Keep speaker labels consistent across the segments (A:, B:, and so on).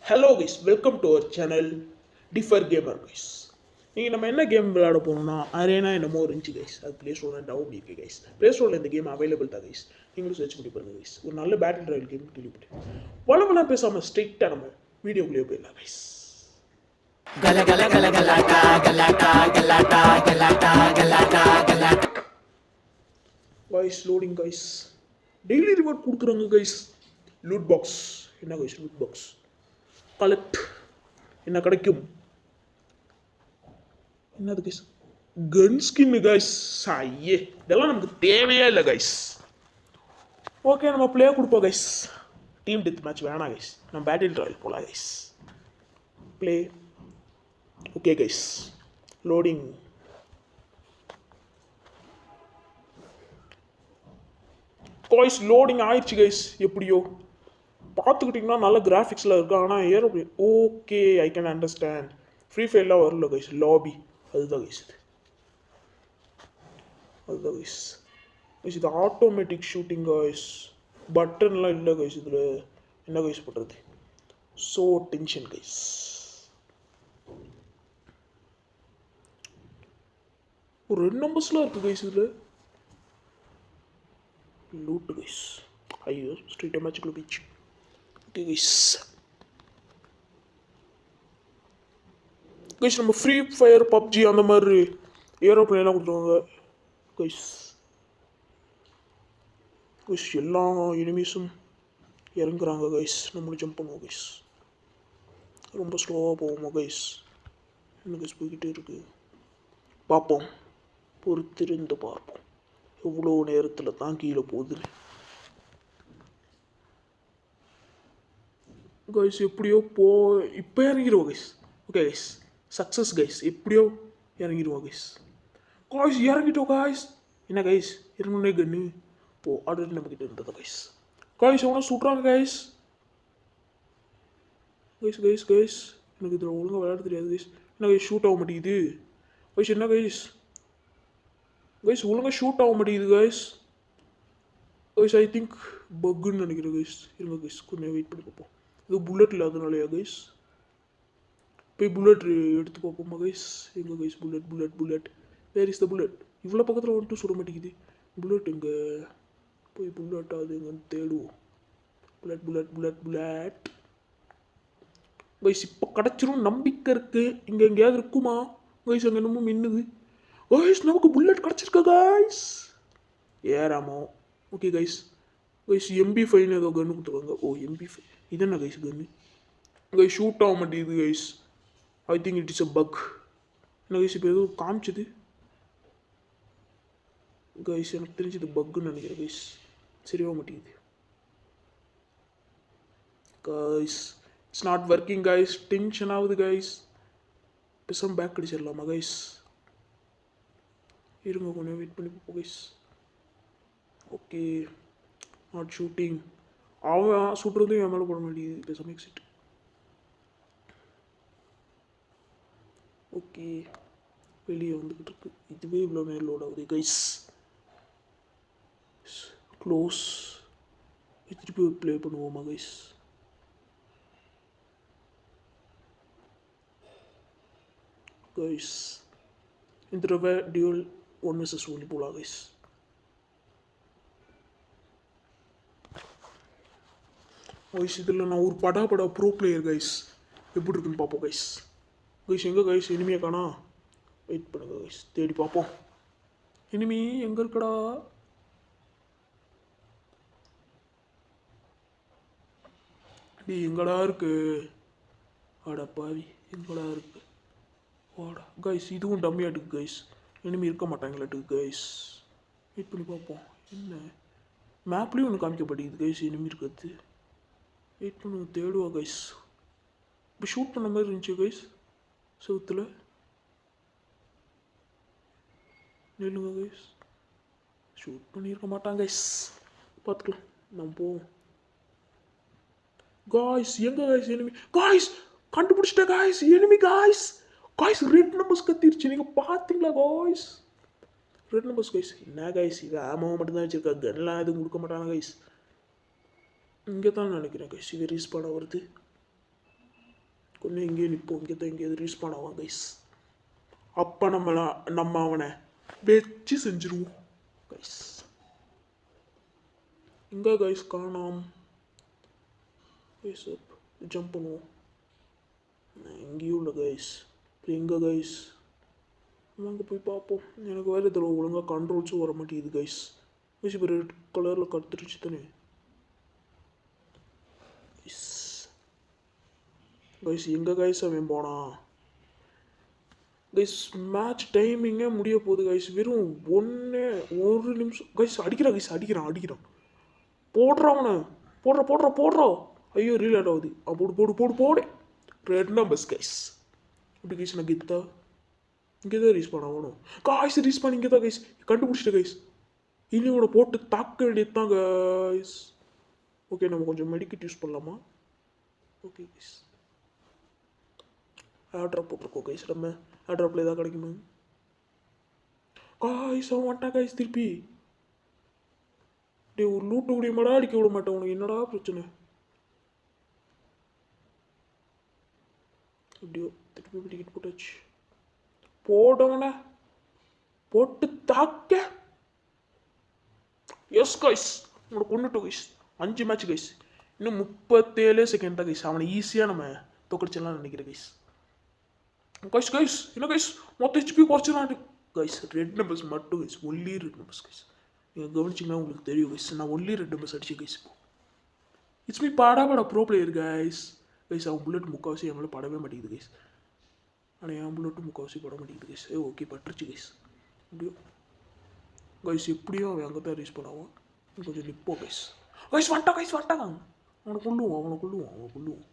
A: Hello guys, welcome to our channel differ gamer guys. நீங்கள் நம்ம என்ன கேம் விளையாட போகணும்னா அரேனா என்னமோ இருந்துச்சு கைஸ். அது ப்ளே ஸ்டோரில் டவுன் இருக்குது கைஸ். ப்ளே ஸ்டோரில் இந்த கேம் அவைலபிள் தான் கைஸ். நீங்களும் சர்ச் பண்ணி பாருங்கள் கைஸ். ஒரு நல்ல பேட்டில் ராயல் கேம் கேள்விப்பட்டேன். வளவெல்லாம் பேசாமல் ஸ்ட்ரிக்டாக நம்ம வீடியோக்குள்ளேயே போயிடலாம் guys. Voice loading guys. Daily reward கொடுக்குறாங்க கைஸ். லூட் பாக்ஸ் என்ன கைஸ்? லூட் பாக்ஸ் கலெக்ட் என்ன கிடைக்கும்? என்னது கைஸ்? Gun skin guys. ஐயே, இதெல்லாம் நமக்கு தேவையே இல்லை கைஸ். ஓகே, நம்ம பிளே கொடுப்போம் கைஸ். டீம் டெத் மேட்ச் வேணாம் கைஸ். நம்ம பேட்டில் ராயல் போகலாம் guys. Play. Okay guys, loading. Guys loading ஆயிடுச்சு கைஸ். எப்படியோ பார்த்துக்கிட்டிங்கன்னா நல்ல கிராஃபிக்ஸில் இருக்கு. ஆனால் aeroplane okay, I can understand. Free ஃபயர்லாம் வரல கைஸ். லாபி அதுதான் கைஸ். அதுதான் கைஸ். கைஸ் இது ஆட்டோமேட்டிக் ஷூட்டிங் கைஸ். பட்டன்லாம் இல்லை கைஸ். இதில் என்ன கைஸ் பண்ணுறது? So tension guys. ஒரு 2 நம்பர்ஸ்லாம் இருக்குது கைஸ் இதில். Loot guys. ஐயோ, ஸ்ட்ரீட் மேட்சுக்குள்ள போயிடுச்சு. Okay guys. கைஸ் நம்ம ஃப்ரீ ஃபயர் பப்ஜி அந்த மாதிரி ஏரோப்ளேன்லாம் கொடுத்துருவாங்க கைஸ். கைஸ் எல்லா எனிமீஸும் இறங்குறாங்க கைஸ். நம்மளும் ஜம்ப் பண்ணுவோம் கைஸ். ரொம்ப ஸ்லோவாக போவோமா கைஸ்? என்ன கைஸ் போய்கிட்டே இருக்கு. பார்ப்போம், பொறுத்திருந்து பார்ப்போம் எவ்வளோ நேரத்தில் தான் கீழே போகுது கைஸ். எப்படியோ இப்போ இறங்கிடுவோம் guys. Okay guys, success guys. எப்படியோ இறங்கிடுவோம் கைஸ். காய்ஸ் இறங்கிட்டோம் காய்ஸ். என்ன கைஸ், இறங்கணுன்னே கன்று ஆல்ரெடி நம்மக்கிட்ட இருந்தது கைஸ். காய்ஸ் எவனா சுட்றாங்க கைஸ். கைஸ் கைஸ் கைஸ் எனக்கு இதில் ஒழுங்காக விளையாட தெரியாது கைஸ். என்ன கைஸ் ஷூட் ஆக மாட்டேங்குது கைஸ்? என்ன கைஸ்? கைஸ் ஒழுங்காக ஷூட் ஆக மாட்டேங்குது கைஸ். கைஸ் ஐ திங்க் பக்குன்னு நினைக்கிறேன் கைஸ். இருங்க கைஸ், கொஞ்சம் வெயிட் பண்ணி பார்ப்போம். இது புல்லட் இல்லாதனாலயா கைஸ்? போய் புல்லட் எடுத்து பார்ப்போமா கைஸ்? எங்கே guys bullet? Bullet bullet where is the bullet? இவ்வளோ பக்கத்தில் வந்துட்டு சுட மாட்டேங்குது புல்லட். எங்கே போய் புல்லட் அது எங்கன்னு தேடுவோம். Bullet bullet bullet bullet guys. இப்போ கிடச்சிரும் நம்பிக்கை இருக்குது. இங்கே எங்கேயாவது இருக்குமா கைஸ்? அங்கே என்னமோ மின்னுது கைஸ். நமக்கு புல்லட் கிடச்சிருக்கா கைஸ்? ஏறாமோ. Okay guys. கைஸ் MP5 ஏதோ கன்று கொடுத்துருவாங்க. ஓ MP5 இது என்ன கைஸ் கன்று? கைஸ் ஷூட் ஆக மாட்டேங்குது guys. I think it is a buck. என்ன கைஸ் இப்போ ஏதோ காமிச்சது கைஸ்? எனக்கு தெரிஞ்சது பக்குன்னு நினைக்கிறேன் கைஸ். சரியாக மாட்டேங்குது guys. It's not working guys. Tension ஆகுது கைஸ். பேசாமல் பேக் அடிச்சிடலாமா கைஸ்? இருங்க கொஞ்சம் வெயிட் பண்ணி பார்ப்போம் கைஸ். Okay, not shooting. அவன் சுட்டுறதும் என் மேலே போட மாட்டேங்குது. பேசாமல் எக்ஸிட். ஓகே, வெளியே வந்துக்கிட்டு இருக்கு. இதுவே இவ்வளோ நேரம் லோட் ஆகுது கைஸ். க்ளோஸ். திருப்பி ப்ளே பண்ணுவோமா கைஸ்? கைஸ் இந்த தடவை டியூல் 1 vs 1 போகலாம் கைஸ். கைஸ் இதில் நான் ஒரு படா ப்ரோ பிளேயர் கைஸ். எப்படி இருக்குன்னு பார்ப்போம் கைஸ். கைஸ் எங்கே கைஸ் இனிமையை காணா? வெயிட் பண்ணுங்க கைஸ், தேடி பார்ப்போம். இனிமே எங்கே இருக்கடா? நீ எங்கடா இருக்கு? ஆடா பாவி, எங்கடா இருக்கு? வாடா கைஸ். இதுவும் டம்மியாட்டுக்கு கைஸ். இனிமே இருக்க மாட்டாங்களாட்டுக்கு கைஸ். வெயிட் பண்ணி பார்ப்போம். என்ன மேப்லேயும் ஒன்று காமிக்கப்பட்டிருக்குது கைஸ் இனிமே இருக்கிறது. வெயிட் பண்ணுங்க, தேடுவா கைஸ். இப்போ ஷூட் பண்ண மாதிரி இருந்துச்சு கைஸ் செவுத்தில். நில்லுங்க கைஸ். ஷூட் பண்ணியிருக்க மாட்டாங்க கைஸ். பார்த்துக்கலாம், நம்ம போவோம் காய்ஸ். எங்கே காய்ஸ் எனிமி? காய்ஸ் கண்டுபிடிச்சிட்டேன் guys. Enemy guys. Guys red numbers கத்திருச்சு. நீங்கள் பார்த்தீங்களா காய்ஸ்? Red numbers guys. என்ன காய்ஸ் இது? ஆமாம் மட்டும்தான் வச்சுருக்கா. கன்லாம் எதுவும் கொடுக்க மாட்டாங்க காய்ஸ். இங்கே தான் நினைக்கிறேன் காய்ஸ் இது ரீஸ்பான் வருது. கொஞ்சம் இங்கேயே நிற்போம். இங்கே தான் எங்கேயாவது ரீஸ்பான் ஆவான் கைஸ். அப்போ நம்ம அவனை வச்சு செஞ்சுருவோம் கைஸ். இங்கே கைஸ் காணாம் கைஸ். ஜம்ப் பண்ணுவோம். எங்கேயும் இல்லை கைஸ். இப்போ எங்கே கைஸ்? அங்கே போய் பார்ப்போம். எனக்கு வேறு இதில் ஒழுங்காக கண்ட்ரோல்ஸும் வர மாட்டேங்குது கைஸ். கைஸ் இப்போ ரெட் கலரில் கற்றுருச்சு தானே கைஸ். எங்கே கைஸ் அவன் போனா கைஸ்? மேட்ச் டைமிங்கே முடிய போகுது கைஸ். வெறும் ஒரு நிமிஷம் கைஸ். அடிக்கிறான் கைஸ். அடிக்கிறான். போடுறவனை போடுறா. ஐயோ ரீலேட் ஆகுது. போடு. Red numbers guys. இப்படி கைஸ் நான் கெத்தா இங்கே தான் ரீஸ்பான் ஆகணும். காய்ஸ் ரீஸ்பான் இங்கே தான் கைஸ். கண்டுபிடிச்சிட்டேன் கைஸ். இனி இவனை போட்டு தாக்க வேண்டியது தான் கைஸ். ஓகே நம்ம கொஞ்சம் மெடிக்கெட் யூஸ் பண்ணலாமா? Okay guys. ஏர்ட்ராப் போட்டிருக்கோம் கைஸ். நம்ம ஏர்ட்ராப்பில் எதாவது கிடைக்குமா காய்ஸ்? அவன் வந்துட்டான் கைஸ் திருப்பி. டே ஒரு லூட்டு முடியுமாடா? அடிக்க விட மாட்டேன். உனக்கு என்னடா பிரச்சனை? எப்படியோ திருப்பி டிக்கெட் போட்டாச்சு. போடவன போட்டு தாக்க. எஸ் கைஸ் உன்னோட கொண்டுட்டோம் கைஸ். 5 match guys. இன்னும் 37 செகண்ட் தான் கைஸ். அவனை ஈஸியாக நம்ம தோக்கடிச்சலாம் நினைக்கிறேன் கைஸ். கைஸ் என்ன கைஸ் மொத்த ஹெச்பி குறைச்சிடலாம் கைஸ். ரெட் நம்பர்ஸ் மட்டும் guys. Only red numbers guys. நீங்கள் கவனிச்சிங்கன்னா உங்களுக்கு தெரியும் கைஸ். நான் ஒன்லி ரெட் நம்பர்ஸ் அடிச்சேன் கைஸ். இப்போ இட்ஸ் மீ பாடா ப்ரோ பிளேயர் கைஸ். கைஸ் அவன் புல்லட் முக்கால்வாசி என் மேலே படவே மாட்டேங்குது கைஸ். ஆனால் என் புல்லட்டும் முக்கால்வாசி பட மாட்டேங்குது கைஸ். ஓகே பட்டுருச்சு கைஸ். எப்படியோ கைஸ் எப்படியும் அவன் அங்கே தான் ரீச் பண்ணுவான். கொஞ்சம் நிற்போம் கைஸ். வந்துட்டான். அவனை கொள்ளுவோம்.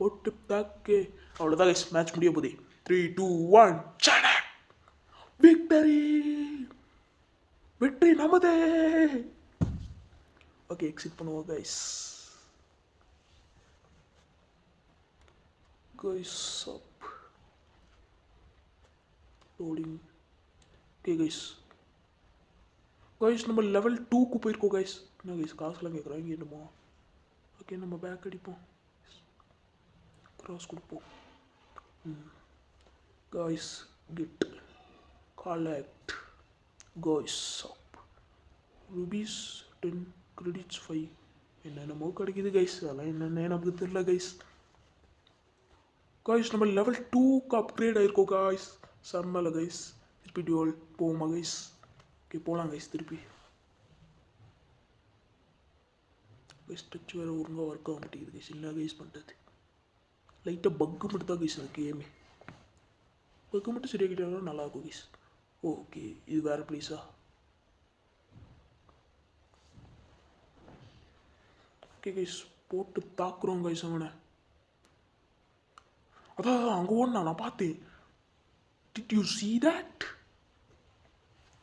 A: போட்டு தாக்கு. அவ்வளோதான் கைஸ். மேட்ச் முடிய போதே. 3, 2, 1 சடா. வெற்றி நமதே. ஓகே எக்ஸிட் பண்ணுவோம் கைஸ். அப் லோடிங். ஓகே கைஸ் நம்ம லெவல் 2க்கு போயிருக்கோம் கைஸ். என்ன கைஸ் காசுலாம் கேட்குறாங்க என்னமோ. ஓகே நம்ம பேக் அடிப்போம். கிராஸ் கொடுப்போம். கைஸ் கெட் கலெக்ட் கைஸ் அப் ருபீஸ் 10 கிரெடிட்ஸ் 5 என்னென்னமோ கிடைக்குது கைஸ். அதெல்லாம் என்னென்ன நமக்கு தெரியல கைஸ். நம்ம லெவல் 2க்கு அப்கிரேட் ஆகிருக்கோம் கைஸ். செம்மல கைஸ். திருப்பி டியூவல் போவோமா கைஸ்? ஓகே போகலாம் கைஸ். திருப்பி கைஸ் டச் வேறு ஒழுங்காக ஒர்க் ஆக மாட்டேங்குது கைஸ். என்ன கைஸ் பண்ணுறது? லைட்டாக பக்கு மட்டும் தான் கைஸ் அந்த கேமே. பக்கு மட்டும் சரியாகிட்டாலும் நல்லாயிருக்கும் கைஸ். ஓகே இது வேறு ப்ளீஸா? ஓகே கைஸ் போட்டு தாக்குறோம் கைஸ் அவனை. அதான் அங்கே ஓடனா நான் பார்த்தேன். Did you see that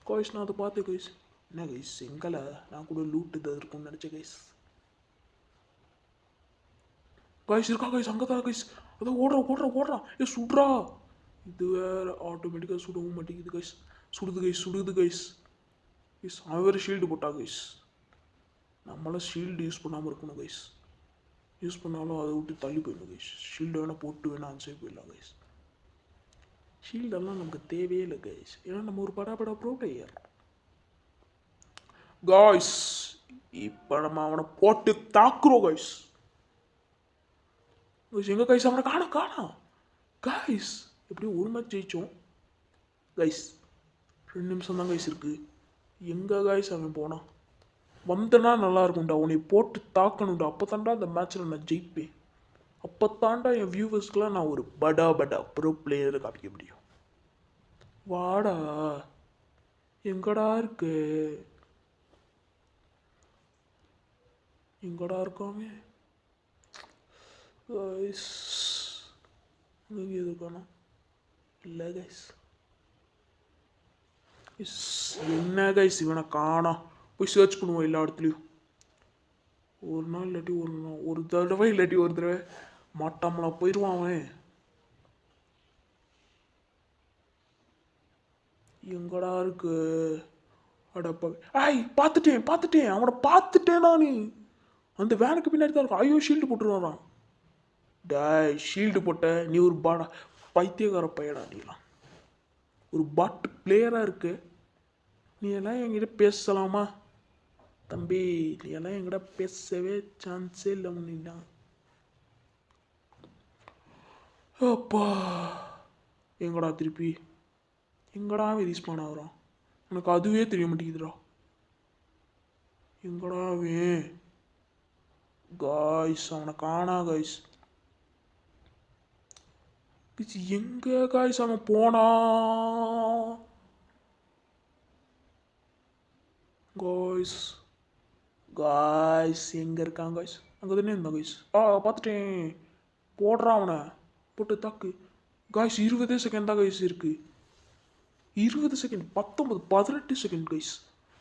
A: guys? நான் அதை பார்த்தேன் கைஸ். என்ன கைஸ் எங்களை நான் கூட லூட்டு தான் இருக்கும்னு நினச்சேன் கைஸ். இருக்கா கைஸ்? அங்கே தான் கைஸ். அதான் ஓடுறான். சுடுறா. இது வேறு ஆட்டோமேட்டிக்காக சுடவும் மாட்டேங்குது கைஸ். சுடுது கைஸ். அவன் வேறு ஷீல்டு போட்டா கைஸ். நம்மளாம் ஷீல்டு யூஸ் பண்ணாமல் இருக்கணும் கைஸ். யூஸ் பண்ணாலும் அதை விட்டு தள்ளி போயிடணும் கைஸ். ஷீல்டு வேணால் போட்டு வேணால் அந்த சைடு போயிடலாம் கைஸ். ஷீல்டெல்லாம் நமக்கு தேவையே இல்லை கைஸ். ஏன்னா நம்ம ஒரு படா ப்ரோ பிளேயர் கைஸ். இப்போ நம்ம அவனை போட்டு தாக்குறோம் கைஸ். எங்க கைஸ் அவனை காணோம் கைஸ். எப்படியும் ஒரு மேட்ச் ஜெயிச்சோம் கைஸ். 2 நிமிஷம் தான் கைஸ் இருக்கு. எங்க கைஸ் அவன் போனான்? வந்தனா நல்லா இருக்கும்டா. உன்னை போட்டு தாக்கணும்டா. அப்போ தாண்டா அந்த மேட்ச்சில் நான் ஜெயிப்பேன். அப்போ தாண்டா என் வியூவர்ஸ்க்கெலாம் நான் ஒரு படா ப்ரோ பிளேயரை காமிக்க முடியும். வாடா எங்கடா இருக்காமே கைஸ்? எங்கே இருக்கானா? இல்லை கைஸ். என்ன கைஸ் இவனை காணோம். போய் சர்ச் பண்ணுவோம் எல்லா இடத்துலையும். ஒரு நாள் இல்லாட்டி ஒரு தடவை மாட்டாமலா போயிடுவான் அவன். எங்கடா இருக்கு? அடப்பா பார்த்துட்டேன் அவனை பார்த்துட்டேன் நான். அந்த வேனுக்கு பின்னாடி தான் இருக்கும். ஐயோ ஷீல்டு போட்டுருவான். டாய் ஷீல்டு போட்ட நீ ஒரு பைத்தியக்கார பையடா நீலாம். ஒரு பாட் பிளேயராக இருக்கு, நீ எல்லாம் என்கிட்ட பேசலாமா? தம்பி நீ எல்லாம் என்கிட்ட பேசவே சான்ஸே இல்லை முன்னாடிலாம். அப்பா எங்கடா திருப்பி எங்கடா ரீஸ்பான் ஆகுறான்? எனக்கு அதுவே தெரிய மாட்டேங்குதுடா. எங்கடா காய்ஸ் அவனை காணா காய்ஸ். எங்க காய்ஸ் அவன் போனா? காய்ஸ் காய்ஸ் எங்க இருக்கான் காய்ஸ்? அங்கே தானே இருந்தான் காய்ஸ். பார்த்துட்டேன். போடுறான் அவனை, போட்டு தாக்கு காய்ஸ். 20 செகண்ட் தான் காய்ஸ் இருக்கு. 20 செகண்ட், 19, 18 செகண்ட் கைஸ்.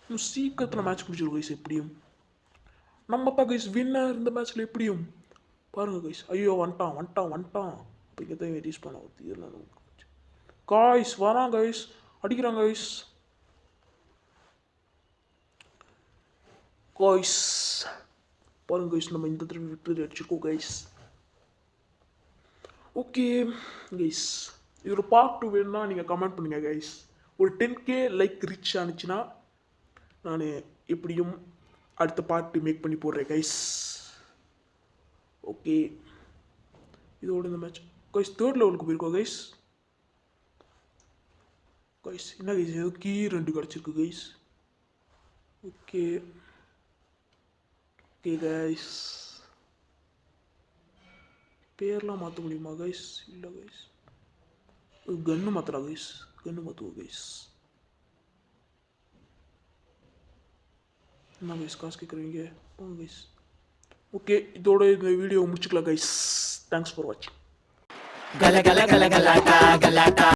A: இன்னும் சீக்கிரத்தில் மேட்ச் முடிச்சிடும் கைஸ். எப்படியும் நம்ம தான் கைஸ் வின்னர் இந்த மேட்ச்சில் எப்படியும். பாருங்கள் கைஸ். ஐயோ வந்துட்டான் அப்படிங்கிறத ரீச் பண்ண ஊற்றி காய்ஸ் வரான் கைஸ், அடிக்கிறான் கைஸ். காய்ஸ் பாருங்க கைஸ், நம்ம இந்த தடவை விக்டரி அடிச்சிருக்கோம் கைஸ். ஓகே கைஸ், இதோட பார்ட் 2 வேணும்னா நீங்கள் கமெண்ட் பண்ணுங்கள் கைஸ். ஒரு 10K லைக் ரீச் ஆனிச்சுன்னா நான் எப்படியும் அடுத்த பார்ட் மேக் பண்ணி போடுறேன் கைஸ். ஓகே இதோட இந்த மேட்ச் கைஸ் 3rd லெவலுக்கு போயிருக்கோம் கைஸ். கைஸ் என்ன கைஸ் ஏதோ கீ 2 கிடச்சிருக்கு கைஸ். ஓகே ஓகே கைஸ், பேர்லாம் மாற்ற முடியுமா கைஸ்? இல்லை கைஸ். கன்று மாத்திரா கைஸ், கன்று மாற்றுவோம் கைஸ். என்ன கைஸ் காசு கேட்குறீங்க? போங்க கைஸ். ஓகே இதோட இந்த வீடியோ முடிச்சுக்கலாம் கைஸ். தேங்க்ஸ் ஃபார் வாட்சிங்.